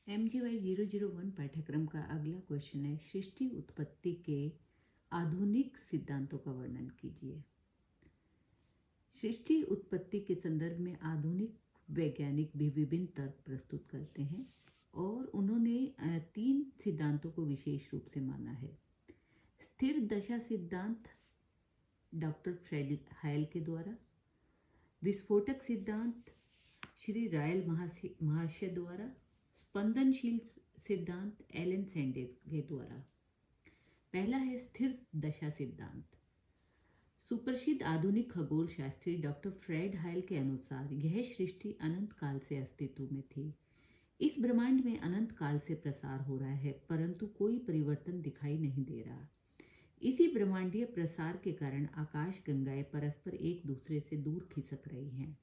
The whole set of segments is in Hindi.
MGY 001 पाठ्यक्रम का अगला क्वेश्चन है, सृष्टि उत्पत्ति के आधुनिक सिद्धांतों का वर्णन कीजिए। सृष्टि उत्पत्ति के संदर्भ में आधुनिक वैज्ञानिक भी विभिन्न तर्क प्रस्तुत करते हैं और उन्होंने 3 सिद्धांतों को विशेष रूप से माना है। स्थिर दशा सिद्धांत डॉक्टर फ्रेड हायल के द्वारा, विस्फोटक सिद्धांत श्री रायल महाशय द्वारा, स्पंदनशील सिद्धांत एलन सैंडेज के द्वारा। पहला है स्थिर दशा सिद्धांत। सुप्रसिद्ध आधुनिक खगोल शास्त्री डॉक्टर फ्रेड हायल के अनुसार यह सृष्टि अनंत काल से अस्तित्व में थी। इस ब्रह्मांड में अनंत काल से प्रसार हो रहा है, परंतु कोई परिवर्तन दिखाई नहीं दे रहा। इसी ब्रह्मांडीय प्रसार के कारण आकाश गंगाएं परस्पर एक दूसरे से दूर खिसक रही हैं।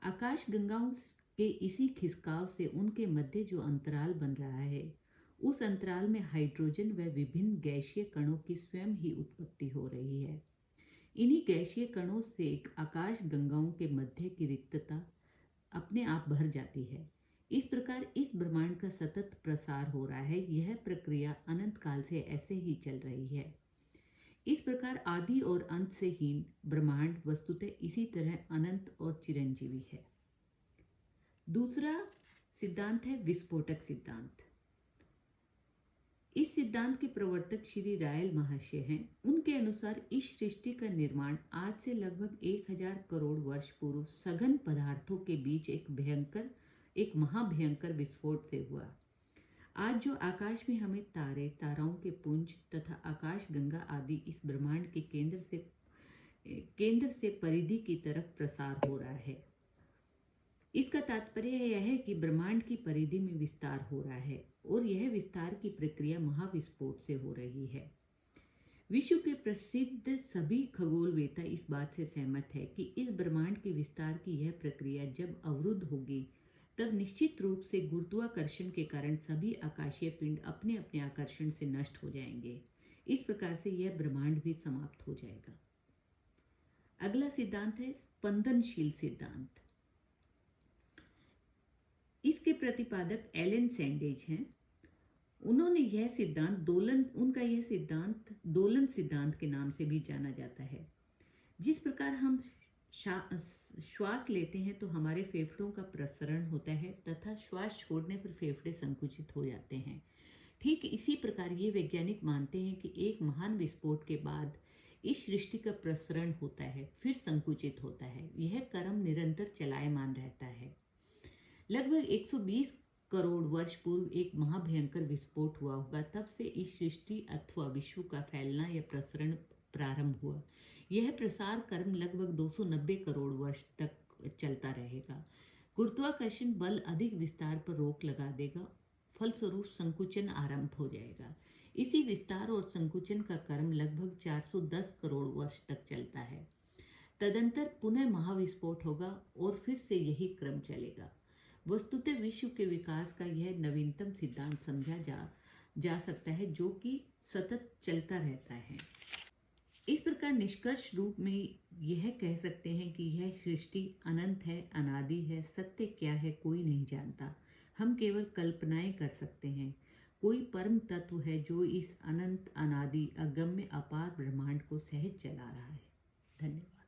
आकाश गंगाओं के इसी खिसकाव से उनके मध्य जो अंतराल बन रहा है, उस अंतराल में हाइड्रोजन व विभिन्न गैसीय कणों की स्वयं ही उत्पत्ति हो रही है। इन्हीं गैसीय कणों से आकाश गंगाओं के मध्य की रिक्तता अपने आप भर जाती है। इस प्रकार इस ब्रह्मांड का सतत प्रसार हो रहा है। यह प्रक्रिया अनंत काल से ऐसे ही चल रही है। इस प्रकार आदि और अंत से हीन ब्रह्मांड वस्तुतः इसी तरह अनंत और चिरंजीवी है। दूसरा सिद्धांत है विस्फोटक सिद्धांत। इस सिद्धांत के प्रवर्तक श्री रायल महाशय हैं। उनके अनुसार इस सृष्टि का निर्माण आज से लगभग 1000 करोड़ वर्ष पूर्व सघन पदार्थों के बीच एक महाभयंकर विस्फोट से हुआ। आज जो आकाश में हमें तारे, ताराओं के पुंज तथा आकाश गंगा आदि इस ब्रह्मांड के केंद्र से परिधि की तरफ प्रसार हो रहा है। इसका तात्पर्य यह है कि ब्रह्मांड की परिधि में विस्तार हो रहा है और यह विस्तार की प्रक्रिया महाविस्फोट से हो रही है। विश्व के प्रसिद्ध सभी खगोलवेत्ता इस बात से सहमत है कि इस ब्रह्मांड के विस्तार की यह प्रक्रिया जब अवरुद्ध होगी, तब निश्चित रूप से गुरुत्वाकर्षण के कारण सभी आकाशीय पिंड अपने अपने आकर्षण से नष्ट हो जाएंगे। इस प्रकार से यह ब्रह्मांड भी समाप्त हो जाएगा। अगला सिद्धांत है स्पंदनशील सिद्धांत। इसके प्रतिपादक एलन सैंडेज हैं। उन्होंने यह सिद्धांत दोलन सिद्धांत के नाम से भी जाना जाता है। जिस प्रकार हम श्वास लेते हैं तो हमारे फेफड़ों का प्रसरण होता है तथा श्वास छोड़ने पर फेफड़े संकुचित हो जाते हैं। ठीक इसी प्रकार ये वैज्ञानिक मानते हैं कि एक महान विस्फोट के बाद इस सृष्टि का प्रसरण होता है, फिर संकुचित होता है। यह क्रम निरंतर चलायमान रहता है। लगभग 120 करोड़ वर्ष पूर्व एक महाभयंकर विस्फोट हुआ होगा। तब से इस सृष्टि अथवा विश्व का फैलना या प्रसरण प्रारंभ हुआ। यह प्रसार क्रम लगभग 290 करोड़ वर्ष तक चलता रहेगा। गुरुत्वाकर्षण बल अधिक विस्तार पर रोक लगा देगा, फलस्वरूप संकुचन आरंभ हो जाएगा। इसी विस्तार और संकुचन का क्रम लगभग 410 करोड़ वर्ष तक चलता है। तदंतर पुनः महाविस्फोट होगा और फिर से यही क्रम चलेगा। वस्तुतः विश्व के विकास का यह नवीनतम सिद्धांत समझा जा सकता है, जो कि सतत चलता रहता है। इस प्रकार निष्कर्ष रूप में यह कह सकते हैं कि यह सृष्टि अनंत है, अनादि है। सत्य क्या है कोई नहीं जानता, हम केवल कल्पनाएं कर सकते हैं। कोई परम तत्व है जो इस अनंत, अनादि, अगम्य, अपार ब्रह्मांड को सहज चला रहा है। धन्यवाद।